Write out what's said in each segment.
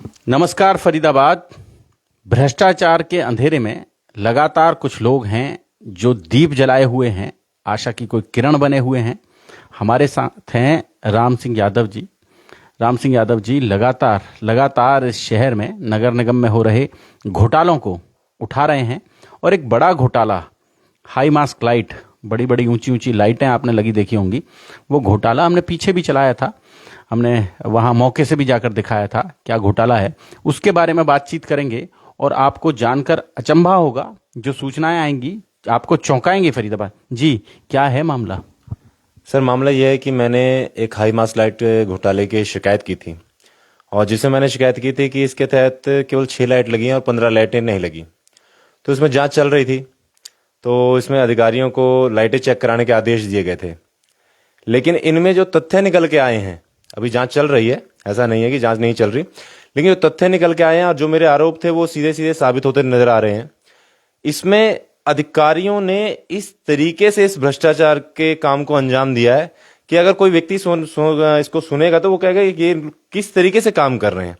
नमस्कार फरीदाबाद। भ्रष्टाचार के अंधेरे में लगातार कुछ लोग हैं जो दीप जलाए हुए हैं, आशा की कोई किरण बने हुए हैं। हमारे साथ हैं राम सिंह यादव जी। राम सिंह यादव जी लगातार इस शहर में नगर निगम में हो रहे घोटालों को उठा रहे हैं और एक बड़ा घोटाला, हाई मास्क लाइट, बड़ी बड़ी ऊंची ऊंची लाइटें आपने लगी देखी होंगी, वो घोटाला हमने पीछे भी चलाया था, हमने वहां मौके से भी जाकर दिखाया था क्या घोटाला है। उसके बारे में बातचीत करेंगे और आपको जानकर अचंभा होगा, जो सूचनाएं आएंगी आपको चौंकाएंगी। फरीदाबाद जी, क्या है मामला? सर, मामला यह है कि मैंने एक हाई मास्क लाइट घोटाले की शिकायत की थी और जिसे मैंने शिकायत की थी कि इसके तहत केवल 6 लाइट लगी हैं और 15 लाइटें नहीं लगी। तो इसमें जांच चल रही थी, तो इसमें अधिकारियों को लाइटें चेक कराने के आदेश दिए गए थे। लेकिन इनमें जो तथ्य निकल के आए हैं, अभी जांच चल रही है, ऐसा नहीं है कि जांच नहीं चल रही, लेकिन जो तथ्य निकल के आए हैं और जो मेरे आरोप थे वो सीधे सीधे साबित होते नजर आ रहे हैं। इसमें अधिकारियों ने इस तरीके से इस भ्रष्टाचार के काम को अंजाम दिया है कि अगर कोई व्यक्ति इसको सुनेगा तो वो कहेगा कि ये किस तरीके से काम कर रहे हैं।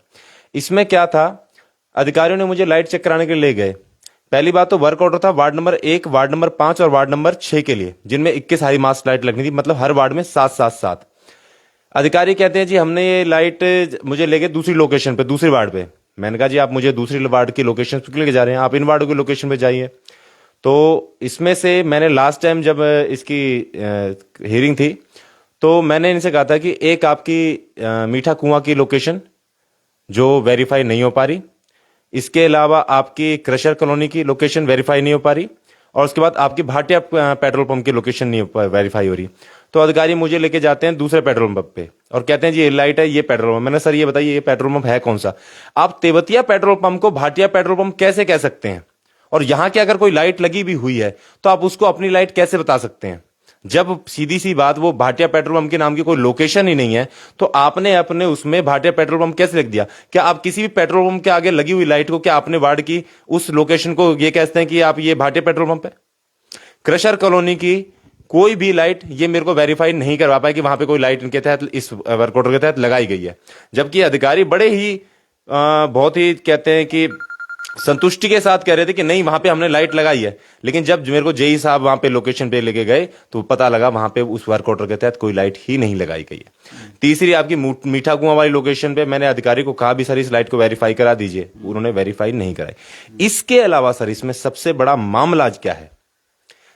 इसमें क्या था, अधिकारियों ने मुझे लाइट चेक कराने के लिए ले गए। पहली बात तो वर्क ऑर्डर था वार्ड नंबर 1, वार्ड नंबर 5 और वार्ड नंबर 6 के लिए, जिनमें 21 हाई मास्क लाइट लगनी थी, मतलब हर वार्ड में 7-7-7। अधिकारी कहते हैं जी हमने ये लाइट मुझे ले गए दूसरी लोकेशन पे, दूसरी वार्ड पे। मैंने कहा जी आप मुझे दूसरी वार्ड की लोकेशन पे लेके जा रहे हैं, आप इन वार्डों की लोकेशन पे जाइए। तो इसमें से मैंने लास्ट टाइम जब इसकी हियरिंग थी तो मैंने इनसे कहा था कि एक आपकी मीठा कुआं की लोकेशन जो वेरीफाई नहीं हो पा रही, इसके अलावा आपकी क्रशर कॉलोनी की लोकेशन वेरीफाई नहीं हो पा रही, और उसके बाद आपकी भाटिया पेट्रोल पंप की लोकेशन नहीं वेरीफाई हो रही। तो अधिकारी मुझे लेके जाते हैं दूसरे पेट्रोल पंप पे और कहते हैं जी ये लाइट है, ये पेट्रोल पंप। मैंने सर ये बताइए ये पेट्रोल पंप है कौन सा? आप तेवतिया पेट्रोल पंप को भाटिया पेट्रोल पंप कैसे कह सकते हैं? और यहां की अगर कोई लाइट लगी भी हुई है तो आप उसको अपनी लाइट कैसे बता सकते हैं? जब सीधी सी बात वो भाटिया पेट्रोल पंप के नाम की कोई लोकेशन ही नहीं है तो आपने अपने उसमें भाटिया पेट्रोल पंप कैसे लिख दिया? क्या आप किसी भी पेट्रोल पंप के आगे लगी हुई लाइट को, क्या आपने वार्ड की उस लोकेशन को ये कहते हैं कि आप ये भाटिया पेट्रोल पंप है? क्रशर कॉलोनी की कोई भी लाइट ये मेरे को वेरीफाई नहीं करवा पाए कि वहां पे कोई लाइट इनके तहत, इस वर्क ऑर्डर के तहत लगाई गई है। जबकि अधिकारी बड़े ही बहुत ही कहते हैं कि संतुष्टि के साथ कह रहे थे कि नहीं वहां पे हमने लाइट लगाई है। लेकिन जब मेरे को जेई साहब वहां पे लोकेशन पे लेके गए तो पता लगा वहां पे उस वर्क ऑर्डर के तहत कोई लाइट ही नहीं लगाई गई है। तीसरी आपकी मीठा कुआं वाली लोकेशन पे मैंने अधिकारी को कहा भी सर इस लाइट को वेरीफाई करा दीजिए, उन्होंने वेरीफाई नहीं कराई। इसके अलावा सर इसमें सबसे बड़ा मामला आज क्या है?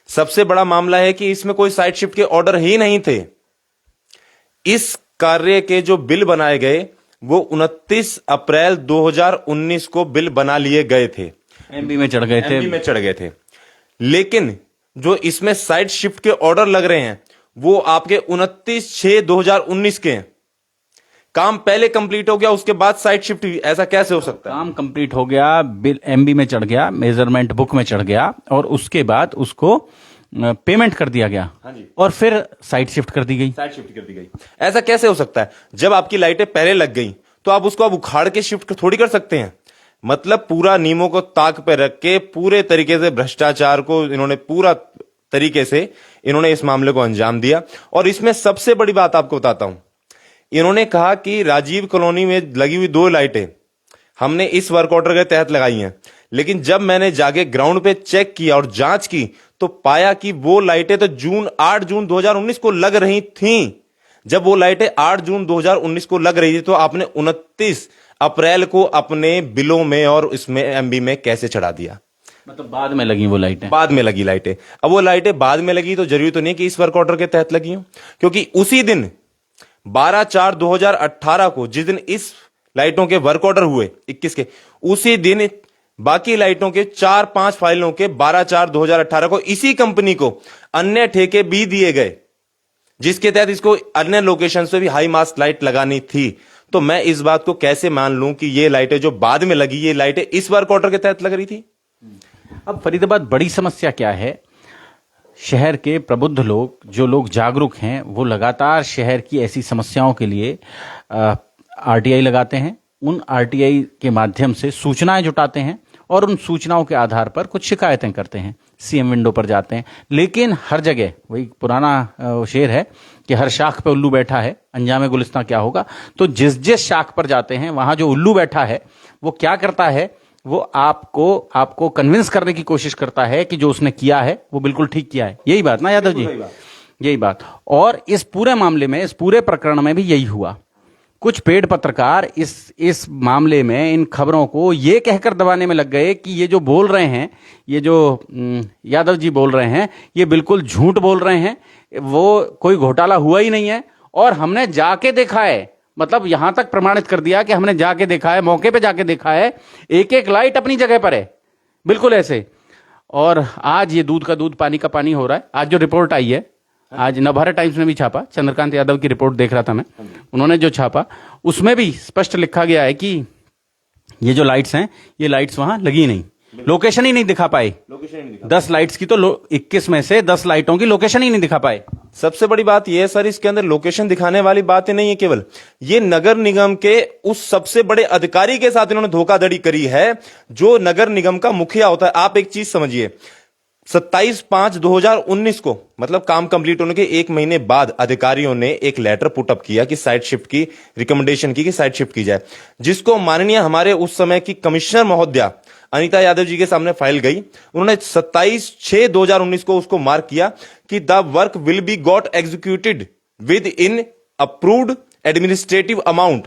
सबसे बड़ा मामला है कि इसमें कोई साइड शिफ्ट के ऑर्डर ही नहीं थे। इस कार्य के जो बिल बनाए गए वो 29 अप्रैल 2019 को बिल बना लिए गए थे, एमबी में चढ़ गए थे। लेकिन जो इसमें साइड शिफ्ट के ऑर्डर लग रहे हैं वो आपके 29/6/2019 के हैं। काम पहले कंप्लीट हो गया, उसके बाद साइड शिफ्ट हुई, ऐसा कैसे हो सकता है? काम कंप्लीट हो गया, बिल एमबी में चढ़ गया, मेजरमेंट बुक में चढ़ गया और उसके बाद उसको पेमेंट कर दिया गया। हाँ जी। और फिर साइड शिफ्ट कर दी गई। ऐसा कैसे हो सकता है? जब आपकी लाइटें पहले लग गई तो आप उसको अब उखाड़ के शिफ्ट थोड़ी कर सकते हैं। मतलब पूरा नियमों को ताक पे रख के पूरे तरीके से भ्रष्टाचार को इन्होंने पूरा तरीके से इन्होंने इस मामले को अंजाम दिया। और इसमें सबसे बड़ी बात आपको बताता हूं, इन्होंने कहा कि राजीव कॉलोनी में लगी हुई 2 लाइटें हमने इस वर्क ऑर्डर के तहत लगाई हैं। लेकिन जब मैंने जाके ग्राउंड पे चेक किया और जांच की तो पाया कि वो लाइटें तो 8 जून 2019 को लग रही थीं। जब वो लाइटें 8 जून 2019 को लग रही थी तो आपने 29 अप्रैल को अपने बिलों में और इसमें एमबी में कैसे चढ़ा दिया? मतलब बाद में लगी वो लाइटें? बाद में लगी लाइटें। अब वो लाइटें बाद में लगी तो जरूरी तो नहीं कि इस वर्क ऑर्डर के तहत लगी हो, क्योंकि उसी दिन 12/4/2018 को जिस दिन इस लाइटों के वर्क ऑर्डर हुए 21 के, उसी दिन बाकी लाइटों के 4-5 फाइलों के 12/4/2018 को इसी कंपनी को अन्य ठेके भी दिए गए, जिसके तहत इसको अन्य लोकेशन से भी हाई मास्क लाइट लगानी थी। तो मैं इस बात को कैसे मान लूं कि ये लाइटें जो बाद में लगी, ये लाइटें इस वर्क ऑर्डर के तहत लग रही थी? अब फरीदाबाद बड़ी समस्या क्या है? शहर के प्रबुद्ध लोग, जो लोग जागरूक हैं, वो लगातार शहर की ऐसी समस्याओं के लिए आरटीआई लगाते हैं। उन आरटीआई के माध्यम से सूचनाएं जुटाते हैं और उन सूचनाओं के आधार पर कुछ शिकायतें करते हैं। सीएम विंडो पर जाते हैं, लेकिन हर जगह वही पुराना शेर है कि हर शाख पे उल्लू बैठा है, अंजामे गुलिस्तां क्या होगा। तो जिस जिस शाख पर जाते हैं वहां जो उल्लू बैठा है वो क्या करता है, वो आपको कन्विंस करने की कोशिश करता है कि जो उसने किया है वो बिल्कुल ठीक किया है। यही बात ना यादव जी, यही बात। और इस पूरे मामले में, इस पूरे प्रकरण में भी यही हुआ। कुछ पेड पत्रकार इस मामले में इन खबरों को ये कहकर दबाने में लग गए कि ये जो बोल रहे हैं, ये जो यादव जी बोल रहे हैं, ये बिल्कुल झूठ बोल रहे हैं, वो कोई घोटाला हुआ ही नहीं है और हमने जाके देखा है। मतलब यहां तक प्रमाणित कर दिया कि हमने जाके देखा है, मौके पे जाके देखा है, एक एक लाइट अपनी जगह पर है, बिल्कुल ऐसे। और आज ये दूध का दूध पानी का पानी हो रहा है। आज जो रिपोर्ट आई है, आज नवभारत टाइम्स में भी छापा, चंद्रकांत यादव की रिपोर्ट देख रहा था मैं, उन्होंने जो छापा उसमें भी स्पष्ट लिखा गया है कि ये जो लाइट्स हैं, ये लाइट्स वहां लगी नहीं, लोकेशन ही नहीं दिखा पाए। 10 लाइट्स की तो 21 में से 10 लाइटों की लोकेशन ही नहीं दिखा पाए। सबसे बड़ी बात यह है सर, इसके अंदर लोकेशन दिखाने वाली बात ही नहीं है केवल, ये नगर निगम के उस सबसे बड़े अधिकारी के साथ इन्होंने धोखाधड़ी करी है जो नगर निगम का मुखिया होता है। आप एक चीज समझिए, 27/5/2019 को, मतलब काम कंप्लीट होने के 1 महीने बाद अधिकारियों ने एक लेटर पुटअप किया कि साइट शिफ्ट की रिकमेंडेशन की कि साइट शिफ्ट की जाए, जिसको माननीय हमारे उस समय की कमिश्नर महोदया अनीता यादव जी के सामने फाइल गई। उन्होंने 27/6/2019 को उसको मार्क किया कि the work will be got executed with in approved administrative amount,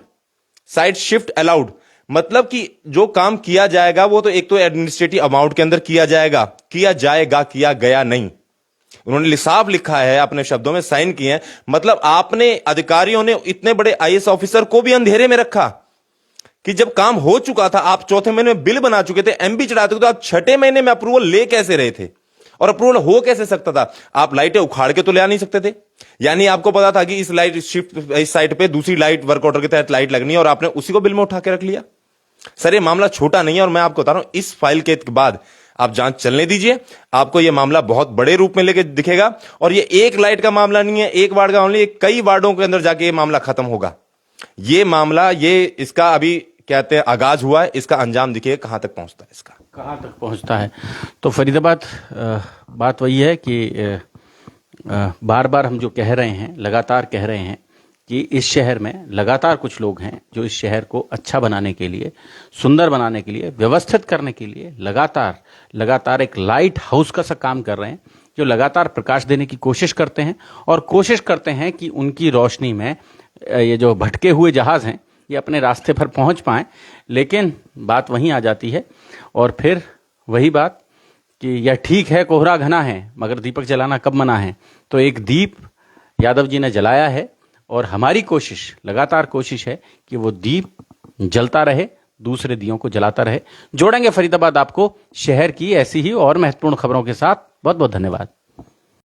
site shift allowed. मतलब कि जो काम किया जाएगा वो तो एक तो एडमिनिस्ट्रेटिव अमाउंट के अंदर किया जाएगा, किया गया नहीं। उन्होंने साफ लिखा है, अपने शब्दों में साइन किए हैं। मतलब आपने, अधिकारियों ने इतने बड़े आईएएस ऑफिसर को भी अंधेरे में रखा कि जब काम हो चुका था, आप चौथे महीने में बिल बना चुके थे, एमपी चढ़ा चुके थे, तो आप छठे महीने में अप्रूवल ले कैसे रहे थे और अप्रूवल हो कैसे सकता था? आप लाइटें उखाड़ के तो ले आ नहीं सकते थे। यानी आपको पता था कि इस लाइट शिफ्ट, इस साइट पे दूसरी लाइट वर्क ऑर्डर के तहत लाइट लगनी है और आपने उसी को बिल में उठा के रख लिया। सर ये मामला छोटा नहीं है और मैं आपको बता रहा हूं, इस फाइल के बाद आप जांच चलने दीजिए, आपको यह मामला बहुत बड़े रूप में लेके दिखेगा। और ये एक लाइट का मामला नहीं है, एक वार्ड का मामला, ये कई वार्डों के अंदर जाके ये मामला खत्म होगा। ये मामला, ये इसका अभी कहते हैं आगाज हुआ है, इसका अंजाम देखिए कहां तक पहुंचता है, इसका कहां तक पहुंचता है। तो फरीदाबाद, बात वही है कि बार बार हम जो कह रहे हैं, लगातार कह रहे हैं कि इस शहर में लगातार कुछ लोग हैं जो इस शहर को अच्छा बनाने के लिए, सुंदर बनाने के लिए, व्यवस्थित करने के लिए लगातार एक लाइट हाउस का सा काम कर रहे हैं, जो लगातार प्रकाश देने की कोशिश करते हैं और कोशिश करते हैं कि उनकी रोशनी में ये जो भटके हुए जहाज हैं ये अपने रास्ते पर पहुंच पाएं। लेकिन बात वहीं आ जाती है और फिर वही बात कि यह ठीक है कोहरा घना है मगर दीपक जलाना कब मना है। तो एक दीप यादव जी ने जलाया है और हमारी कोशिश, लगातार कोशिश है कि वो दीप जलता रहे, दूसरे दियों को जलाता रहे। जोड़ेंगे फरीदाबाद आपको शहर की ऐसी ही और महत्वपूर्ण खबरों के साथ। बहुत बहुत धन्यवाद।